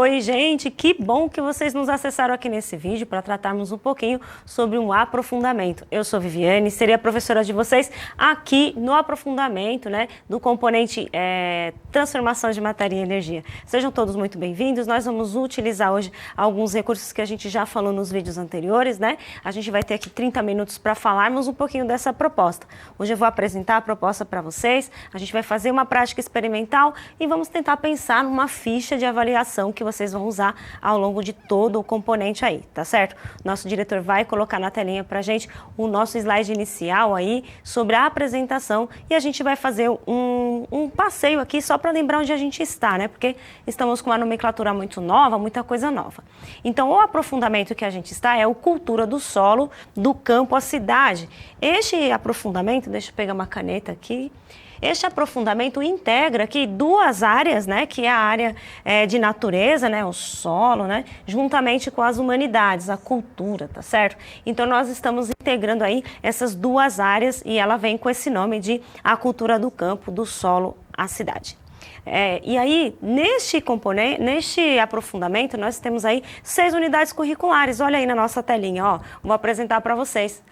Oi, gente, que bom que vocês nos acessaram aqui nesse vídeo para tratarmos um pouquinho sobre um aprofundamento. Eu sou Viviane, serei a professora de vocês aqui no aprofundamento, né, do componente transformação de matéria e energia. Sejam todos muito bem-vindos. Nós vamos utilizar hoje alguns recursos que a gente já falou nos vídeos anteriores, né? A gente vai ter aqui 30 minutos para falarmos um pouquinho dessa proposta. Hoje eu vou apresentar a proposta para vocês, a gente vai fazer uma prática experimental e vamos tentar pensar numa ficha de avaliação que vocês vão usar ao longo de todo o componente aí, tá certo? Nosso diretor vai colocar na telinha pra gente o nosso slide inicial aí sobre a apresentação e a gente vai fazer um passeio aqui só para lembrar onde a gente está, né? Porque estamos com uma nomenclatura muito nova, muita coisa nova. Então, o aprofundamento que a gente está é o cultura do solo, do campo à cidade. Este aprofundamento, deixa eu pegar uma caneta aqui. Este aprofundamento integra aqui duas áreas, né, que é a área de natureza, né, o solo, né, juntamente com as humanidades, a cultura, tá certo? Então nós estamos integrando aí essas duas áreas e ela vem com esse nome de a cultura do campo, do solo, à cidade. E aí, neste aprofundamento, nós temos aí 6 unidades curriculares. Olha aí na nossa telinha, ó, vou apresentar para vocês.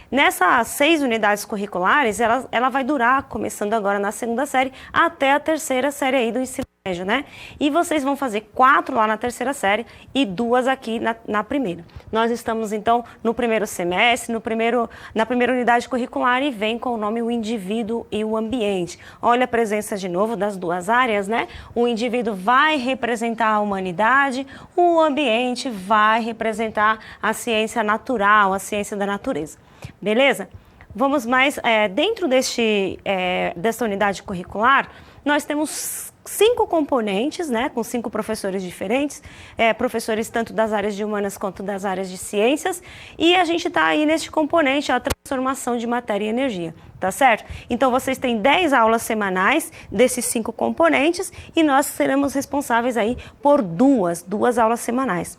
Nessas 6 unidades curriculares, ela vai durar, começando agora na 2ª série, até a 3ª série aí do ensino médio, né? E vocês vão fazer 4 lá na 3ª série e 2 aqui na primeira. Nós estamos, então, no primeiro semestre, na primeira unidade curricular e vem com o nome o indivíduo e o ambiente. Olha a presença de novo das duas áreas, né? O indivíduo vai representar a humanidade, o ambiente vai representar a ciência natural, a ciência da natureza. Beleza? Vamos mais, dentro dessa unidade curricular, nós temos 5 componentes, né, com 5 professores diferentes, professores tanto das áreas de humanas quanto das áreas de ciências, e a gente está aí neste componente, a transformação de matéria e energia, tá certo? Então vocês têm 10 aulas semanais desses 5 componentes e nós seremos responsáveis aí por duas aulas semanais.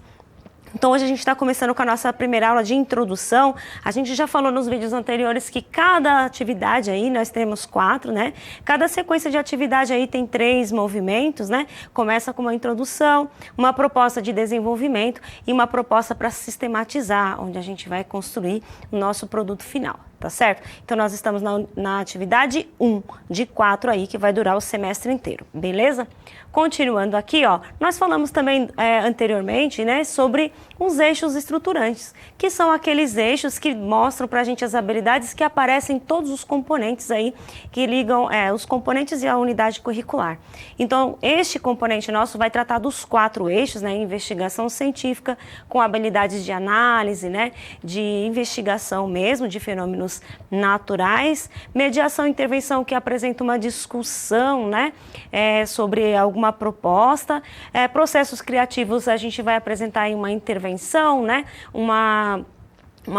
Então hoje a gente está começando com a nossa primeira aula de introdução. A gente já falou nos vídeos anteriores que cada atividade aí, nós temos 4, né? Cada sequência de atividade aí tem 3 movimentos, né? Começa com uma introdução, uma proposta de desenvolvimento e uma proposta para sistematizar, onde a gente vai construir o nosso produto final. Tá certo? Então nós estamos na atividade 1 de 4 aí, que vai durar o semestre inteiro, beleza? Continuando aqui, ó, nós falamos também anteriormente, né, sobre os eixos estruturantes, que são aqueles eixos que mostram pra gente as habilidades que aparecem em todos os componentes aí, que ligam os componentes e a unidade curricular. Então, este componente nosso vai tratar dos 4 eixos, né, investigação científica, com habilidades de análise, né, de investigação mesmo, de fenômenos naturais, mediação e intervenção que apresenta uma discussão, né, sobre alguma proposta, processos criativos a gente vai apresentar aí uma intervenção, né, uma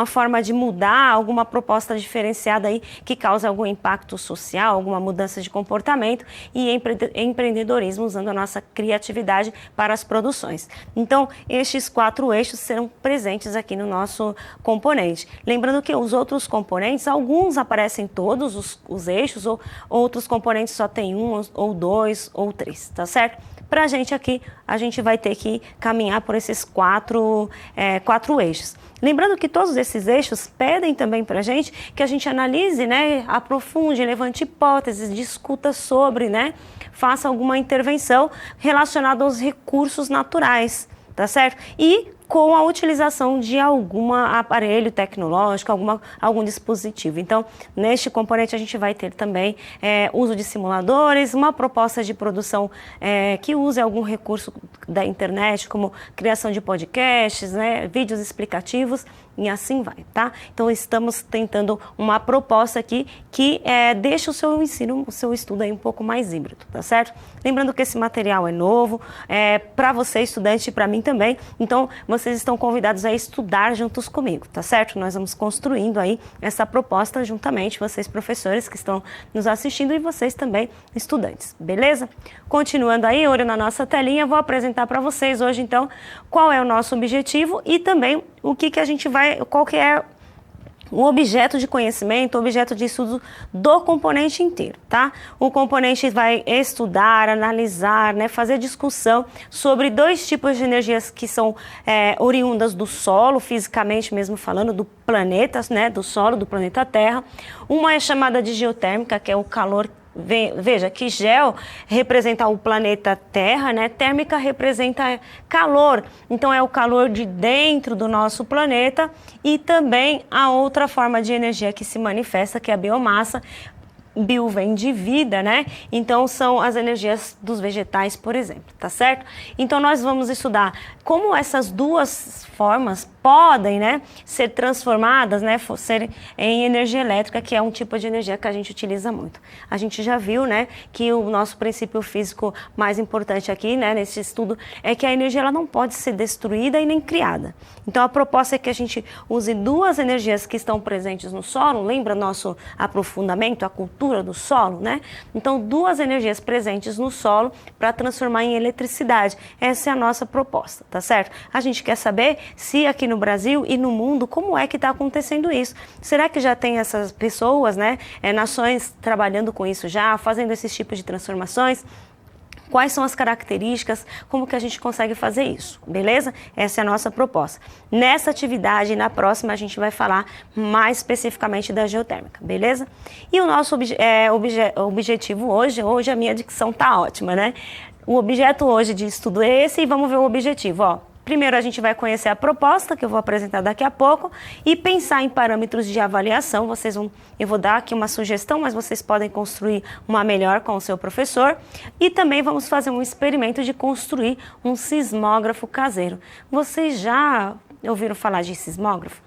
forma de mudar alguma proposta diferenciada aí que cause algum impacto social, alguma mudança de comportamento e empreendedorismo usando a nossa criatividade para as produções. Então, estes 4 eixos serão presentes aqui no nosso componente. Lembrando que os outros componentes, alguns aparecem todos os eixos, ou outros componentes só tem 1 ou 2 ou 3, tá certo? Pra gente aqui, a gente vai ter que caminhar por esses 4 eixos. Lembrando que todos esses eixos pedem também para a gente que a gente analise, né, aprofunde, levante hipóteses, discuta sobre, né, faça alguma intervenção relacionada aos recursos naturais, tá certo? E com a utilização de algum aparelho tecnológico, algum dispositivo. Então, neste componente a gente vai ter também uso de simuladores, uma proposta de produção que use algum recurso da internet, como criação de podcasts, né, vídeos explicativos, e assim vai, tá? Então, estamos tentando uma proposta aqui que deixa o seu ensino, o seu estudo aí um pouco mais híbrido, tá certo? Lembrando que esse material é novo, para você, estudante, e para mim também, então, vocês estão convidados a estudar juntos comigo, tá certo? Nós vamos construindo aí essa proposta juntamente, vocês professores que estão nos assistindo e vocês também estudantes, beleza? Continuando aí, olho na nossa telinha, vou apresentar para vocês hoje então qual é o nosso objetivo e também o que a gente vai, qual que é um objeto de conhecimento, objeto de estudo do componente inteiro, tá? O componente vai estudar, analisar, né, fazer discussão sobre dois tipos de energias que são oriundas do solo, fisicamente mesmo falando, do planeta, né, do solo, do planeta Terra. Uma é chamada de geotérmica, que é o calor. Veja que geo representa o planeta Terra, né? Térmica representa calor, então é o calor de dentro do nosso planeta. E também a outra forma de energia que se manifesta, que é a biomassa. Bio vem de vida, né? Então são as energias dos vegetais, por exemplo, tá certo? Então nós vamos estudar como essas duas formas podem, né, ser transformadas, né, ser em energia elétrica, que é um tipo de energia que a gente utiliza muito. A gente já viu, né, que o nosso princípio físico mais importante aqui, né, nesse estudo, é que a energia ela não pode ser destruída e nem criada. Então a proposta é que a gente use duas energias que estão presentes no solo, lembra nosso aprofundamento, a cultura do solo, né? Então duas energias presentes no solo para transformar em eletricidade. Essa é a nossa proposta, tá certo? A gente quer saber se aqui no Brasil e no mundo, como é que está acontecendo isso? Será que já tem essas pessoas, né, nações trabalhando com isso já, fazendo esses tipos de transformações? Quais são as características, como que a gente consegue fazer isso, beleza? Essa é a nossa proposta. Nessa atividade, na próxima, a gente vai falar mais especificamente da geotérmica, beleza? E o nosso objetivo hoje a minha dicção tá ótima, né? O objeto hoje de estudo é esse e vamos ver o objetivo, ó. Primeiro a gente vai conhecer a proposta, que eu vou apresentar daqui a pouco, e pensar em parâmetros de avaliação. Eu vou dar aqui uma sugestão, mas vocês podem construir uma melhor com o seu professor. E também vamos fazer um experimento de construir um sismógrafo caseiro. Vocês já ouviram falar de sismógrafo?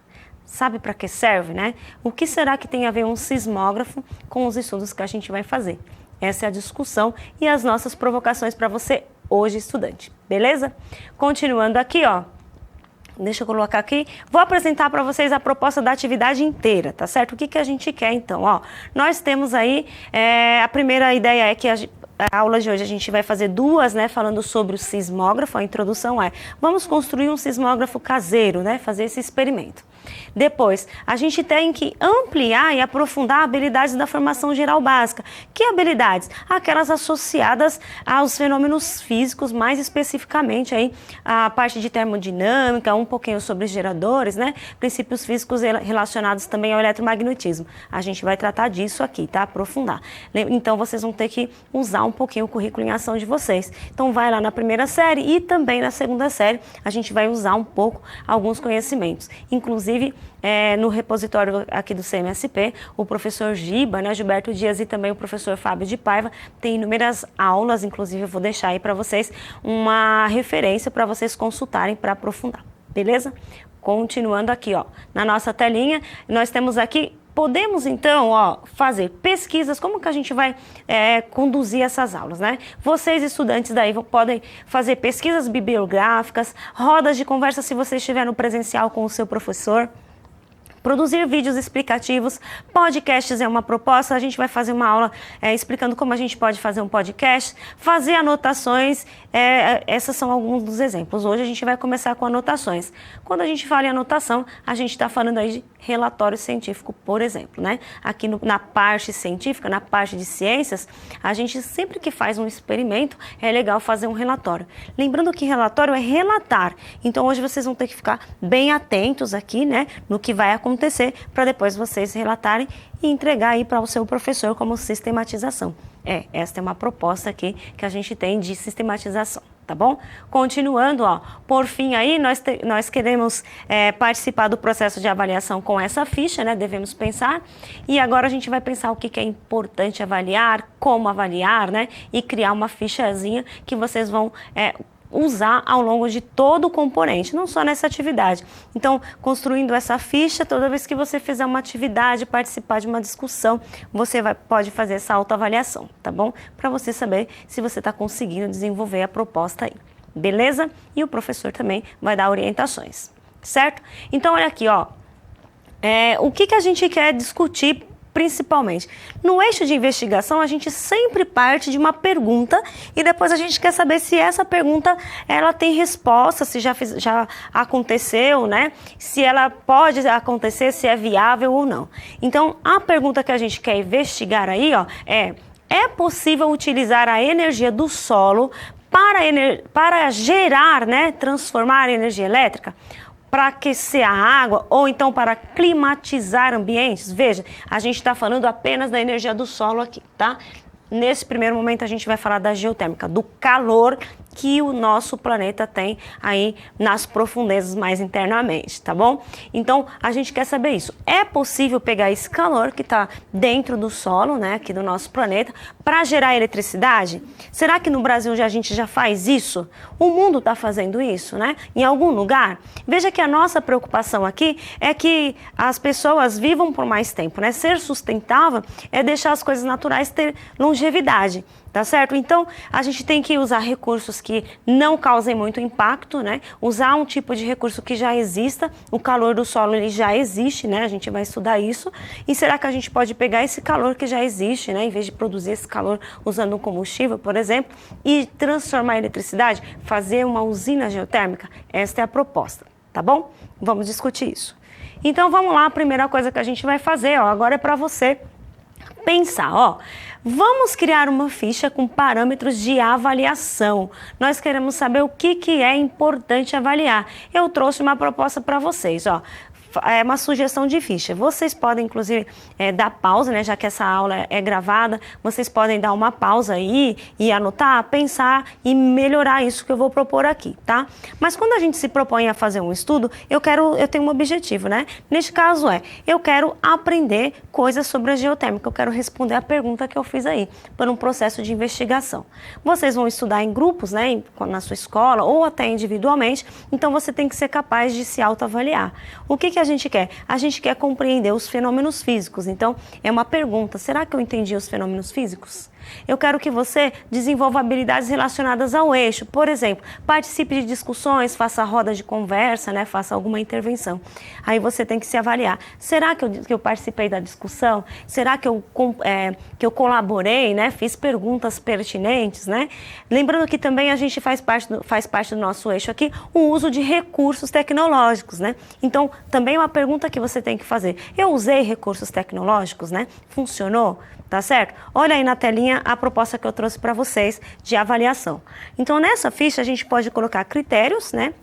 Sabe para que serve, né? O que será que tem a ver um sismógrafo com os estudos que a gente vai fazer? Essa é a discussão e as nossas provocações para você hoje, estudante, beleza? Continuando aqui, ó, deixa eu colocar aqui, vou apresentar para vocês a proposta da atividade inteira, tá certo? O que a gente quer então, ó, nós temos aí, a primeira ideia é que a aula de hoje a gente vai fazer duas, né, falando sobre o sismógrafo. A introdução é, vamos construir um sismógrafo caseiro, né, fazer esse experimento. Depois, a gente tem que ampliar e aprofundar habilidades da formação geral básica. Que habilidades? Aquelas associadas aos fenômenos físicos, mais especificamente aí a parte de termodinâmica, um pouquinho sobre geradores, né? Princípios físicos relacionados também ao eletromagnetismo. A gente vai tratar disso aqui, tá? Aprofundar. Então, vocês vão ter que usar um pouquinho o currículo em ação de vocês. Então, vai lá na primeira série e também na segunda série, a gente vai usar um pouco alguns conhecimentos. Inclusive, no repositório aqui do CMSP, o professor Giba, né, Gilberto Dias, e também o professor Fábio de Paiva, tem inúmeras aulas, inclusive eu vou deixar aí para vocês uma referência para vocês consultarem para aprofundar, beleza? Continuando aqui, ó, na nossa telinha, nós temos aqui, podemos então, ó, fazer pesquisas, como que a gente vai conduzir essas aulas, né? Vocês, estudantes daí, podem fazer pesquisas bibliográficas, rodas de conversa se você estiver no presencial com o seu professor, produzir vídeos explicativos, podcasts é uma proposta, a gente vai fazer uma aula explicando como a gente pode fazer um podcast, fazer anotações, esses são alguns dos exemplos. Hoje a gente vai começar com anotações. Quando a gente fala em anotação, a gente está falando aí de relatório científico, por exemplo, né? Aqui na parte científica, na parte de ciências, a gente sempre que faz um experimento, é legal fazer um relatório. Lembrando que relatório é relatar, então hoje vocês vão ter que ficar bem atentos aqui, né, no que vai acontecer, para depois vocês relatarem e entregar aí para o seu professor como sistematização. Esta é uma proposta aqui que a gente tem de sistematização, tá bom? Continuando, ó, por fim aí, nós queremos participar do processo de avaliação com essa ficha, né? Devemos pensar. E agora a gente vai pensar o que é importante avaliar, como avaliar, né? E criar uma fichazinha que vocês vão usar ao longo de todo o componente, não só nessa atividade. Então, construindo essa ficha, toda vez que você fizer uma atividade, participar de uma discussão, você pode fazer essa autoavaliação, tá bom? Para você saber se você está conseguindo desenvolver a proposta aí, beleza? E o professor também vai dar orientações, certo? Então, olha aqui, ó, o que a gente quer discutir principalmente. No eixo de investigação, a gente sempre parte de uma pergunta e depois a gente quer saber se essa pergunta ela tem resposta, se já aconteceu, né? Se ela pode acontecer, se é viável ou não. Então, a pergunta que a gente quer investigar aí, ó, é possível utilizar a energia do solo para gerar, né, transformar energia elétrica? Para aquecer a água ou então para climatizar ambientes? Veja, a gente está falando apenas da energia do solo aqui, tá? Nesse primeiro momento a gente vai falar da geotérmica, do calor que o nosso planeta tem aí nas profundezas mais internamente, tá bom? Então, a gente quer saber isso. É possível pegar esse calor que está dentro do solo, né, aqui do nosso planeta, para gerar eletricidade? Será que no Brasil a gente já faz isso? O mundo está fazendo isso, né? Em algum lugar? Veja que a nossa preocupação aqui é que as pessoas vivam por mais tempo, né? Ser sustentável é deixar as coisas naturais ter longevidade. Tá certo? Então, a gente tem que usar recursos que não causem muito impacto, né? Usar um tipo de recurso que já exista. O calor do solo, ele já existe, né? A gente vai estudar isso. E será que a gente pode pegar esse calor que já existe, né? Em vez de produzir esse calor usando um combustível, por exemplo, e transformar em eletricidade? Fazer uma usina geotérmica? Esta é a proposta, tá bom? Vamos discutir isso. Então, vamos lá. A primeira coisa que a gente vai fazer, ó, agora é para você pensar, ó. Vamos criar uma ficha com parâmetros de avaliação. Nós queremos saber o que é importante avaliar. Eu trouxe uma proposta para vocês, ó. É uma sugestão de ficha. Vocês podem, inclusive, dar pausa, né? Já que essa aula é gravada, vocês podem dar uma pausa aí e anotar, pensar e melhorar isso que eu vou propor aqui, tá? Mas quando a gente se propõe a fazer um estudo, eu tenho um objetivo, né? Neste caso eu quero aprender coisas sobre a geotérmica, eu quero responder a pergunta que eu fiz aí, por um processo de investigação. Vocês vão estudar em grupos, né? Na sua escola ou até individualmente, então você tem que ser capaz de se autoavaliar. O que a gente quer? A gente quer compreender os fenômenos físicos. Então, é uma pergunta: será que eu entendi os fenômenos físicos? Eu quero que você desenvolva habilidades relacionadas ao eixo. Por exemplo, participe de discussões, faça roda de conversa, né? Faça alguma intervenção. Aí você tem que se avaliar. Será que eu participei da discussão? Será que eu colaborei, né? Fiz perguntas pertinentes, né? Lembrando que também a gente faz parte do nosso eixo aqui o uso de recursos tecnológicos, né? Então, também é uma pergunta que você tem que fazer. Eu usei recursos tecnológicos, né? Funcionou? Tá certo? Olha aí na telinha a proposta que eu trouxe para vocês de avaliação. Então, nessa ficha a gente pode colocar critérios, né?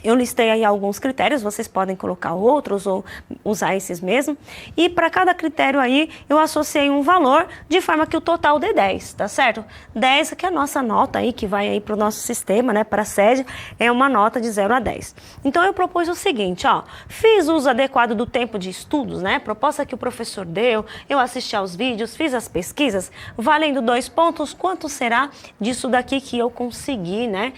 Eu listei aí alguns critérios, vocês podem colocar outros ou usar esses mesmo. E para cada critério aí, eu associei um valor de forma que o total dê 10, tá certo? 10 que é a nossa nota aí, que vai aí para o nosso sistema, né, para a sede, é uma nota de 0 a 10. Então, eu propus o seguinte, ó, fiz uso adequado do tempo de estudos, né, proposta que o professor deu, eu assisti aos vídeos, fiz as pesquisas, valendo 2 pontos, quanto será disso daqui que eu consegui, né,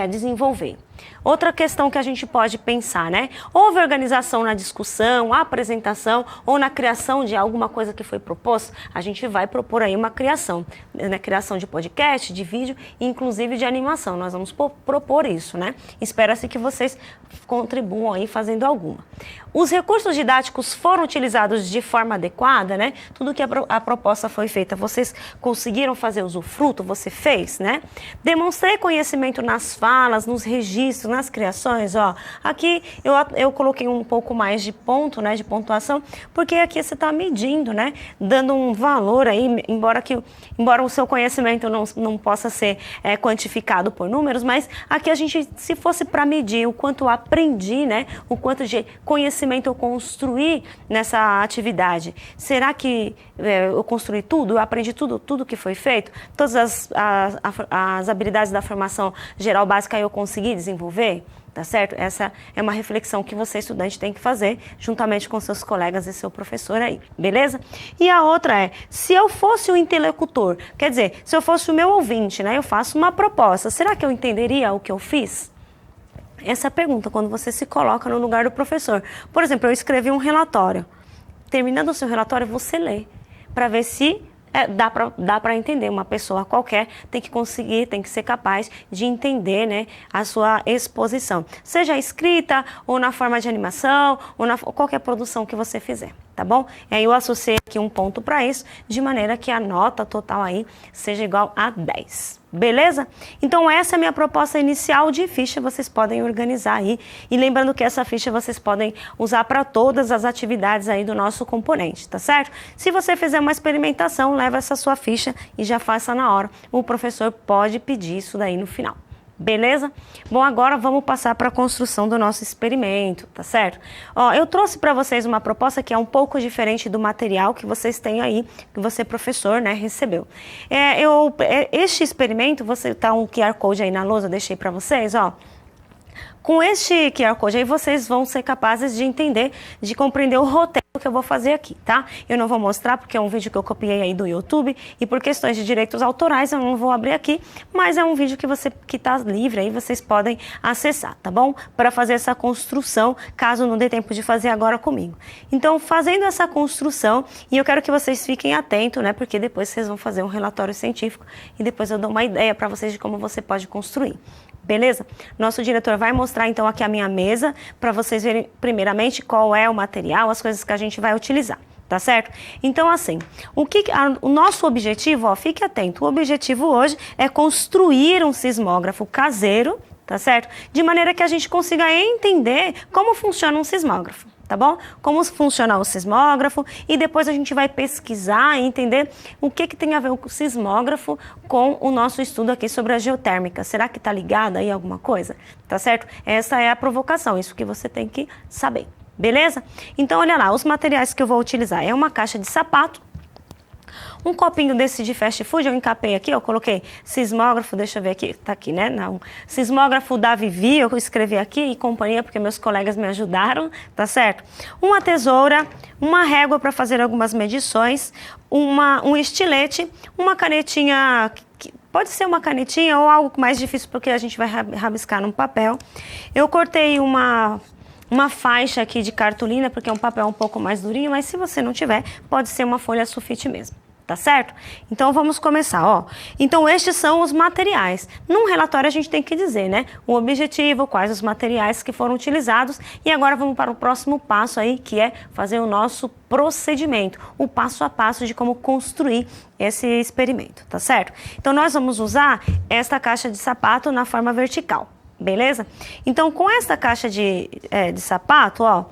desenvolver? Outra questão que a gente pode pensar, né? Houve organização na discussão, apresentação ou na criação de alguma coisa que foi proposto? A gente vai propor aí uma criação, né? Criação de podcast, de vídeo, inclusive de animação. Nós vamos propor isso, né? Espera-se que vocês contribuam aí fazendo alguma. Os recursos didáticos foram utilizados de forma adequada, né? Tudo que a proposta foi feita, vocês conseguiram fazer usufruto? Você fez, né? Demonstrei conhecimento nas falas, nos registros, nas criações, ó. Aqui eu coloquei um pouco mais de ponto, né? De pontuação, porque aqui você está medindo, né? Dando um valor aí, embora o seu conhecimento não possa ser quantificado por números, mas aqui a gente, se fosse para medir o quanto eu aprendi, né? O quanto de conhecimento eu construí nessa atividade. Será que eu construí tudo? Eu aprendi tudo que foi feito? Todas as habilidades da formação geral básica eu consegui desenvolver? Tá certo? Essa é uma reflexão que você, estudante, tem que fazer juntamente com seus colegas e seu professor aí, beleza? E a outra é, se eu fosse o interlocutor, quer dizer, se eu fosse o meu ouvinte, né? Eu faço uma proposta, será que eu entenderia o que eu fiz? Essa é a pergunta, quando você se coloca no lugar do professor. Por exemplo, eu escrevi um relatório. Terminando o seu relatório, você lê, para ver se dá para entender. Uma pessoa qualquer tem que conseguir, tem que ser capaz de entender, né, a sua exposição. Seja escrita, ou na forma de animação, ou na qualquer produção que você fizer, tá bom? E aí eu associei aqui um ponto para isso, de maneira que a nota total aí seja igual a 10. Beleza? Então essa é a minha proposta inicial de ficha, vocês podem organizar aí. E lembrando que essa ficha vocês podem usar para todas as atividades aí do nosso componente, tá certo? Se você fizer uma experimentação, leva essa sua ficha e já faça na hora. O professor pode pedir isso daí no final. Beleza? Bom, agora vamos passar para a construção do nosso experimento, tá certo? Ó, eu trouxe para vocês uma proposta que é um pouco diferente do material que vocês têm aí, que você, professor, né, recebeu. Este experimento, você tá um QR Code aí na lousa, deixei para vocês, ó. Com este QR Code aí, vocês vão ser capazes de entender, de compreender o roteiro que eu vou fazer aqui, tá? Eu não vou mostrar porque é um vídeo que eu copiei aí do YouTube e por questões de direitos autorais eu não vou abrir aqui, mas é um vídeo que tá livre aí, vocês podem acessar, tá bom? Para fazer essa construção, caso não dê tempo de fazer agora comigo. Então, fazendo essa construção, e eu quero que vocês fiquem atentos, né? Porque depois vocês vão fazer um relatório científico e depois eu dou uma ideia para vocês de como você pode construir. Beleza? Nosso diretor vai mostrar então aqui a minha mesa para vocês verem primeiramente qual é o material, as coisas que a gente vai utilizar, tá certo? Então assim, o nosso objetivo, ó, fique atento, o objetivo hoje é construir um sismógrafo caseiro, tá certo? De maneira que a gente consiga entender como funciona um sismógrafo. Tá bom? Como funciona o sismógrafo e depois a gente vai pesquisar e entender o que tem a ver o sismógrafo com o nosso estudo aqui sobre a geotérmica. Será que tá ligado aí alguma coisa? Tá certo? Essa é a provocação, isso que você tem que saber. Beleza? Então, olha lá, os materiais que eu vou utilizar é uma caixa de sapato, um copinho desse de fast food, eu encapei aqui, eu coloquei sismógrafo, deixa eu ver aqui, tá aqui, né? Não, sismógrafo da Vivi, eu escrevi aqui e companhia, porque meus colegas me ajudaram, tá certo? Uma tesoura, uma régua para fazer algumas medições, um estilete, uma canetinha, pode ser uma canetinha ou algo mais difícil, porque a gente vai rabiscar num papel. Eu cortei uma faixa aqui de cartolina, porque é um papel um pouco mais durinho, mas se você não tiver, pode ser uma folha sulfite mesmo. Tá certo? Então vamos começar, ó. Então estes são os materiais. Num relatório a gente tem que dizer, né? O objetivo, quais os materiais que foram utilizados e agora vamos para o próximo passo aí, que é fazer o nosso procedimento, o passo a passo de como construir esse experimento, tá certo? Então nós vamos usar esta caixa de sapato na forma vertical, beleza? Então com esta caixa de sapato, ó,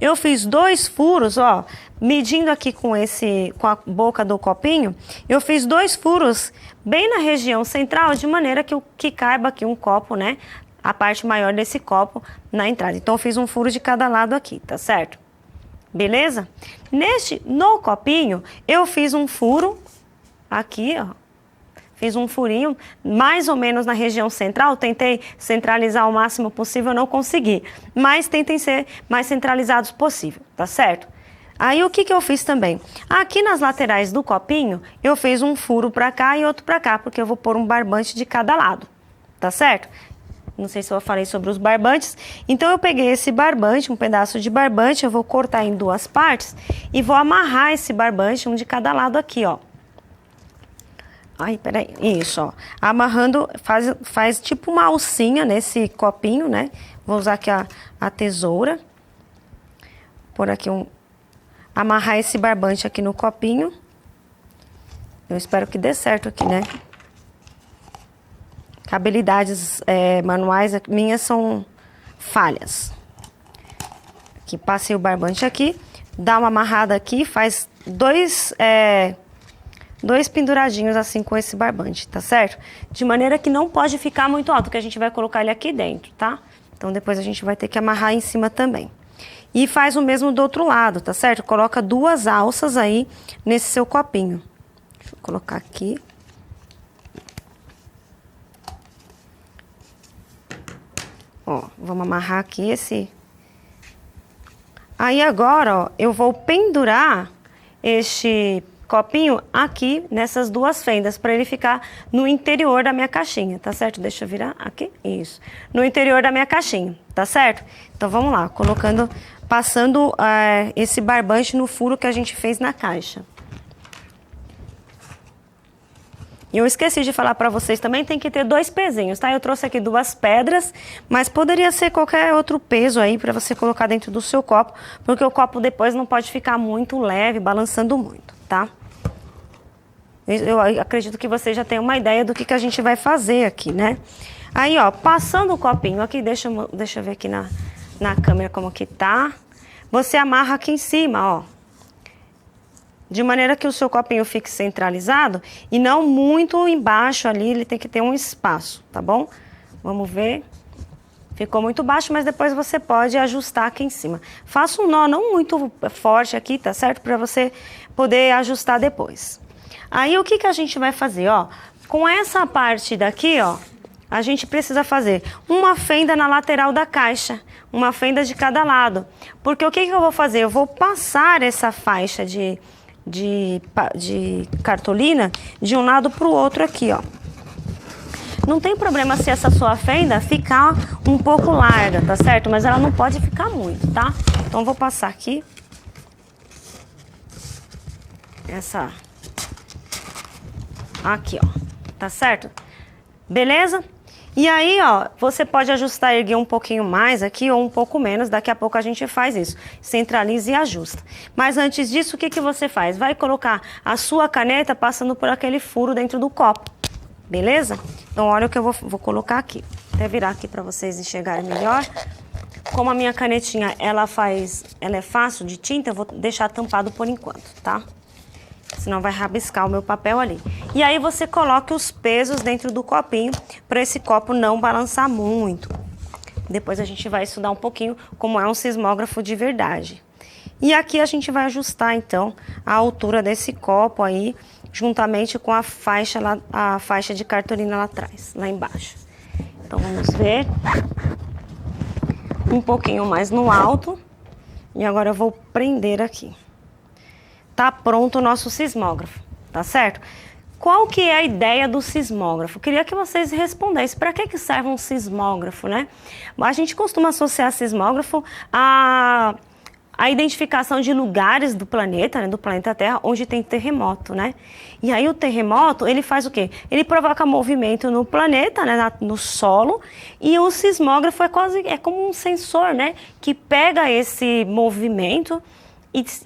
eu fiz 2 furos, ó, medindo aqui com a boca do copinho, eu fiz 2 furos bem na região central, de maneira que caiba aqui um copo, né, a parte maior desse copo na entrada. Então eu fiz um furo de cada lado aqui, tá certo? Beleza? No copinho, eu fiz um furo aqui, ó. Fiz um furinho mais ou menos na região central, tentei centralizar o máximo possível, não consegui. Mas tentem ser mais centralizados possível, tá certo? Aí o que eu fiz também? Aqui nas laterais do copinho, eu fiz um furo pra cá e outro pra cá, porque eu vou pôr um barbante de cada lado, tá certo? Não sei se eu falei sobre os barbantes. Então eu peguei esse barbante, um pedaço de barbante, eu vou cortar em 2 partes e vou amarrar esse barbante, um de cada lado aqui, ó. Ai, peraí, isso, ó. Amarrando, faz tipo uma alcinha nesse copinho, né? Vou usar aqui a tesoura. Por aqui amarrar esse barbante aqui no copinho. Eu espero que dê certo aqui, né? Habilidades manuais minhas são falhas. Aqui, passei o barbante aqui. Dá uma amarrada aqui, faz 2 penduradinhos assim com esse barbante, tá certo? De maneira que não pode ficar muito alto, que a gente vai colocar ele aqui dentro, tá? Então depois a gente vai ter que amarrar em cima também. E faz o mesmo do outro lado, tá certo? Coloca 2 alças aí nesse seu copinho. Deixa eu colocar aqui. Ó, vamos amarrar aqui esse. Aí agora, ó, eu vou pendurar este copinho aqui nessas 2 fendas para ele ficar no interior da minha caixinha, tá certo? Deixa eu virar aqui, isso. No interior da minha caixinha, tá certo? Então vamos lá, passando esse barbante no furo que a gente fez na caixa. E eu esqueci de falar para vocês também, tem que ter 2 pezinhos, tá? Eu trouxe aqui 2 pedras, mas poderia ser qualquer outro peso aí para você colocar dentro do seu copo, porque o copo depois não pode ficar muito leve, balançando muito, tá? Eu acredito que vocês já tenham uma ideia do que a gente vai fazer aqui, né? Aí, ó, passando o copinho aqui, deixa eu ver aqui na câmera como que tá. Você amarra aqui em cima, ó. De maneira que o seu copinho fique centralizado e não muito embaixo ali, ele tem que ter um espaço, tá bom? Vamos ver. Ficou muito baixo, mas depois você pode ajustar aqui em cima. Faça um nó não muito forte aqui, tá certo? Para você poder ajustar depois. Aí, o que a gente vai fazer, ó? Com essa parte daqui, ó, a gente precisa fazer uma fenda na lateral da caixa, uma fenda de cada lado. Porque o que eu vou fazer? Eu vou passar essa faixa de cartolina de um lado para o outro aqui, ó. Não tem problema se essa sua fenda ficar um pouco larga, tá certo? Mas ela não pode ficar muito, tá? Então, vou passar aqui. Essa... Aqui, ó. Tá certo? Beleza? E aí, ó, você pode ajustar e erguer um pouquinho mais aqui ou um pouco menos. Daqui a pouco a gente faz isso. Centraliza e ajusta. Mas antes disso, o que você faz? Vai colocar a sua caneta passando por aquele furo dentro do copo. Beleza? Então, olha o que eu vou colocar aqui. Até virar aqui para vocês enxergarem melhor. Como a minha canetinha, ela é fácil de tinta, eu vou deixar tampado por enquanto, tá? Senão vai rabiscar o meu papel ali. E aí você coloca os pesos dentro do copinho para esse copo não balançar muito. Depois a gente vai estudar um pouquinho como é um sismógrafo de verdade. E aqui a gente vai ajustar então a altura desse copo aí, juntamente com a faixa de cartolina lá atrás, lá embaixo. Então vamos ver. Um pouquinho mais no alto. E agora eu vou prender aqui. Tá pronto o nosso sismógrafo, tá certo? Qual que é a ideia do sismógrafo? Queria que vocês respondessem. Para que serve um sismógrafo, né? A gente costuma associar sismógrafo a identificação de lugares do planeta, né, do planeta Terra, onde tem terremoto, né? E aí o terremoto, ele faz o quê? Ele provoca movimento no planeta, né, no solo, e o sismógrafo é como um sensor, né, que pega esse movimento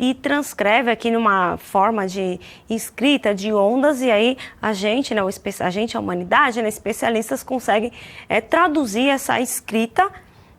e transcreve aqui numa forma de escrita de ondas, e aí a gente, né, a humanidade, né, especialistas conseguem traduzir essa escrita,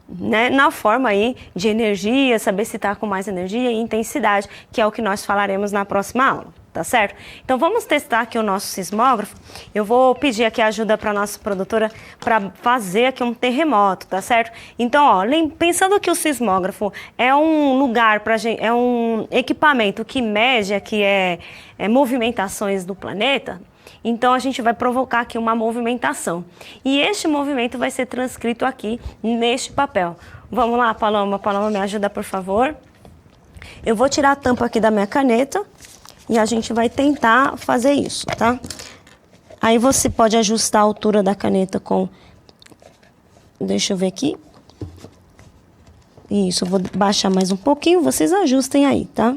né, na forma aí de energia, saber se está com mais energia e intensidade, que é o que nós falaremos na próxima aula, tá certo? Então vamos testar aqui o nosso sismógrafo. Eu vou pedir aqui ajuda para a nossa produtora para fazer aqui um terremoto, tá certo? Então, ó, pensando que o sismógrafo é um lugar para gente, é um equipamento que mede aqui movimentações do planeta. Então, a gente vai provocar aqui uma movimentação. E este movimento vai ser transcrito aqui neste papel. Vamos lá, Paloma. Paloma, me ajuda, por favor. Eu vou tirar a tampa aqui da minha caneta e a gente vai tentar fazer isso, tá? Aí você pode ajustar a altura da caneta com... Deixa eu ver aqui. Isso, eu vou baixar mais um pouquinho. Vocês ajustem aí, tá?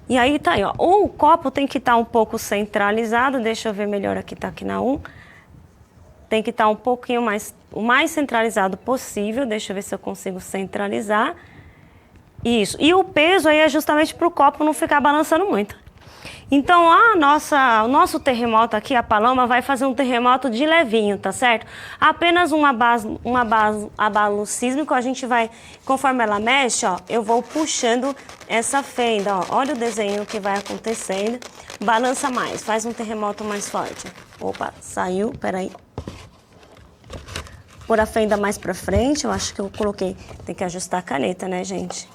E aí tá aí, ó. O copo tem que estar um pouco centralizado. Deixa eu ver melhor aqui, tá aqui na 1. Tem que estar um pouquinho mais, o mais centralizado possível. Deixa eu ver se eu consigo centralizar. Isso. E o peso aí é justamente para o copo não ficar balançando muito. Então, o nosso terremoto aqui, a Paloma, vai fazer um terremoto de levinho, tá certo? Apenas um abalo sísmico, a gente vai, conforme ela mexe, ó, eu vou puxando essa fenda, ó. Olha o desenho que vai acontecendo. Balança mais, faz um terremoto mais forte. Opa, saiu, peraí. Pôr a fenda mais pra frente, eu acho que eu coloquei. Tem que ajustar a caneta, né, gente?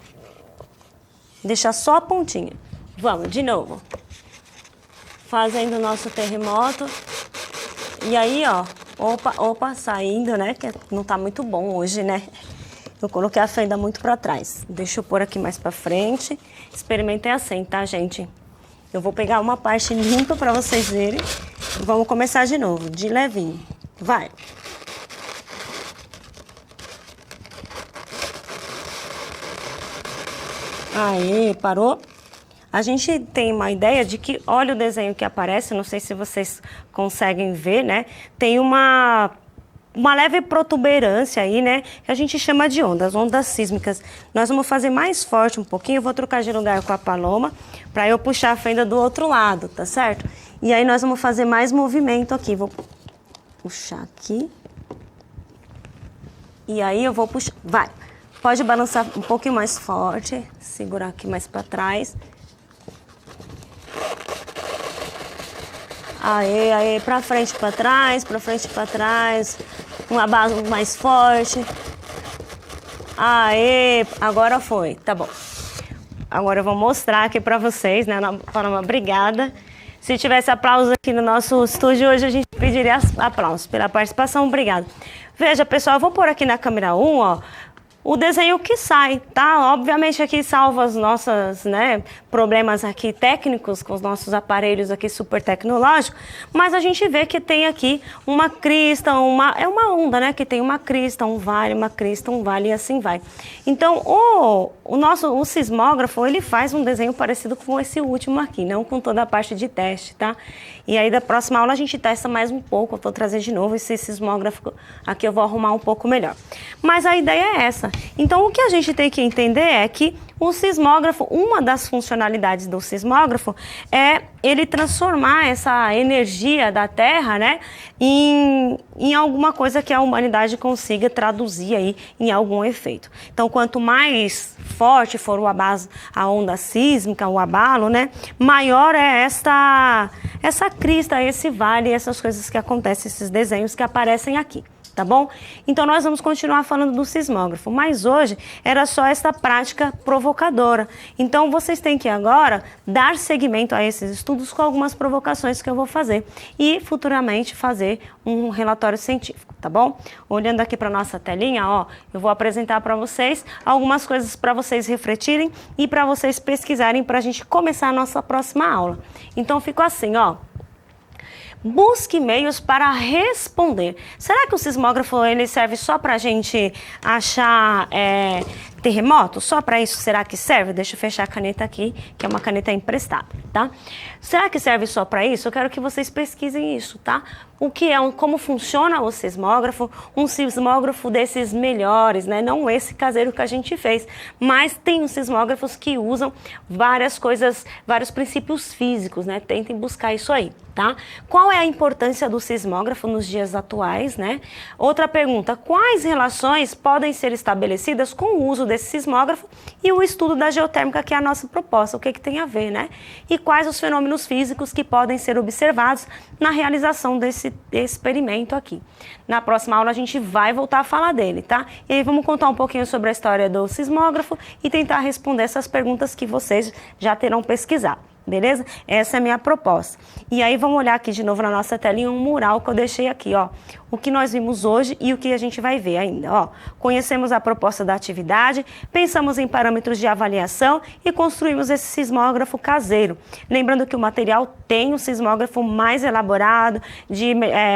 Deixar só a pontinha. Vamos, de novo. Fazendo o nosso terremoto. E aí, ó, opa, saindo, né? Que não tá muito bom hoje, né? Eu coloquei a fenda muito pra trás. Deixa eu pôr aqui mais pra frente. Experimentei assim, tá, gente? Eu vou pegar uma parte limpa pra vocês verem. Vamos começar de novo, de levinho. Vai! Aê, parou? a gente tem uma ideia de que, olha o desenho que aparece, não sei se vocês conseguem ver, né? Tem uma leve protuberância aí, né? Que a gente chama de ondas sísmicas. Nós vamos fazer mais forte um pouquinho, eu vou trocar de lugar com a Paloma, para eu puxar a fenda do outro lado, tá certo? E aí nós vamos fazer mais movimento aqui, vou puxar aqui. E aí eu vou puxar, vai. Pode balançar um pouquinho mais forte, segurar aqui mais para trás. Aê, aê, pra frente, pra trás, pra frente, pra trás. Uma base mais forte. Aê, agora foi, tá bom. Agora eu vou mostrar aqui pra vocês, né, Paloma, obrigada. Se tivesse aplausos aqui no nosso estúdio hoje, a gente pediria aplausos pela participação, obrigada. Veja, pessoal, eu vou pôr aqui na câmera 1, ó, o desenho que sai, tá? Obviamente aqui salva os nossos, né, problemas aqui técnicos com os nossos aparelhos aqui super tecnológicos, mas a gente vê que tem aqui uma crista, é uma onda, né, que tem uma crista, um vale, uma crista, um vale e assim vai. Então, o sismógrafo, ele faz um desenho parecido com esse último aqui, não com toda a parte de teste, tá? E aí da próxima aula a gente testa mais um pouco, eu vou trazer de novo esse sismógrafo aqui, eu vou arrumar um pouco melhor. Mas a ideia é essa. Então, o que a gente tem que entender é que o sismógrafo, uma das funcionalidades do sismógrafo é ele transformar essa energia da Terra, né, em alguma coisa que a humanidade consiga traduzir aí em algum efeito. Então, quanto mais forte for a onda sísmica, o abalo, né, maior é essa crista, esse vale, essas coisas que acontecem, esses desenhos que aparecem aqui. Tá bom? Então nós vamos continuar falando do sismógrafo, mas hoje era só essa prática provocadora. Então vocês têm que agora dar seguimento a esses estudos com algumas provocações que eu vou fazer e futuramente fazer um relatório científico, tá bom? Olhando aqui para nossa telinha, ó, eu vou apresentar para vocês algumas coisas para vocês refletirem e para vocês pesquisarem para a gente começar a nossa próxima aula. Então ficou assim, ó. Busque meios para responder. Será que o sismógrafo ele serve só para a gente achar terremoto? Só para isso será que serve? Deixa eu fechar a caneta aqui, que é uma caneta emprestada, tá? Será que serve só para isso? Eu quero que vocês pesquisem isso, tá? O que é, como funciona o sismógrafo? Um sismógrafo desses melhores, né? Não esse caseiro que a gente fez, mas tem os sismógrafos que usam várias coisas, vários princípios físicos, né? Tentem buscar isso aí, tá? Qual é a importância do sismógrafo nos dias atuais, né? Outra pergunta, quais relações podem ser estabelecidas com o uso desse sismógrafo e o estudo da geotérmica, que é a nossa proposta, o que tem a ver, né? E quais os fenômenos físicos que podem ser observados na realização desse experimento aqui. Na próxima aula a gente vai voltar a falar dele, tá? E aí vamos contar um pouquinho sobre a história do sismógrafo e tentar responder essas perguntas que vocês já terão pesquisado. Beleza? Essa é a minha proposta. E aí vamos olhar aqui de novo na nossa telinha um mural que eu deixei aqui, ó. O que nós vimos hoje e o que a gente vai ver ainda, ó. Conhecemos a proposta da atividade, pensamos em parâmetros de avaliação e construímos esse sismógrafo caseiro. Lembrando que o material tem um sismógrafo mais elaborado,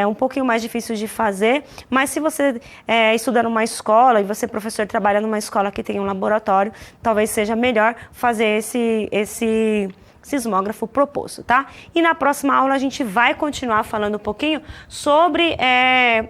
um pouquinho mais difícil de fazer, mas se você estuda numa escola e você, professor, trabalha numa escola que tem um laboratório, talvez seja melhor fazer esse sismógrafo proposto, tá? E na próxima aula a gente vai continuar falando um pouquinho sobre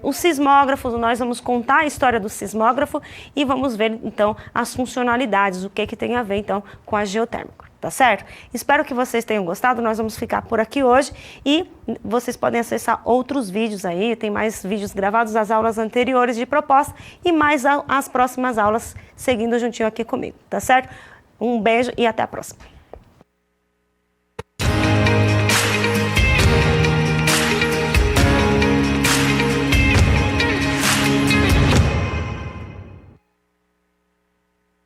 o sismógrafo, nós vamos contar a história do sismógrafo e vamos ver então as funcionalidades, o que tem a ver então com a geotérmica, tá certo? Espero que vocês tenham gostado, nós vamos ficar por aqui hoje e vocês podem acessar outros vídeos aí, tem mais vídeos gravados das aulas anteriores de proposta e mais as próximas aulas seguindo juntinho aqui comigo, tá certo? Um beijo e até a próxima.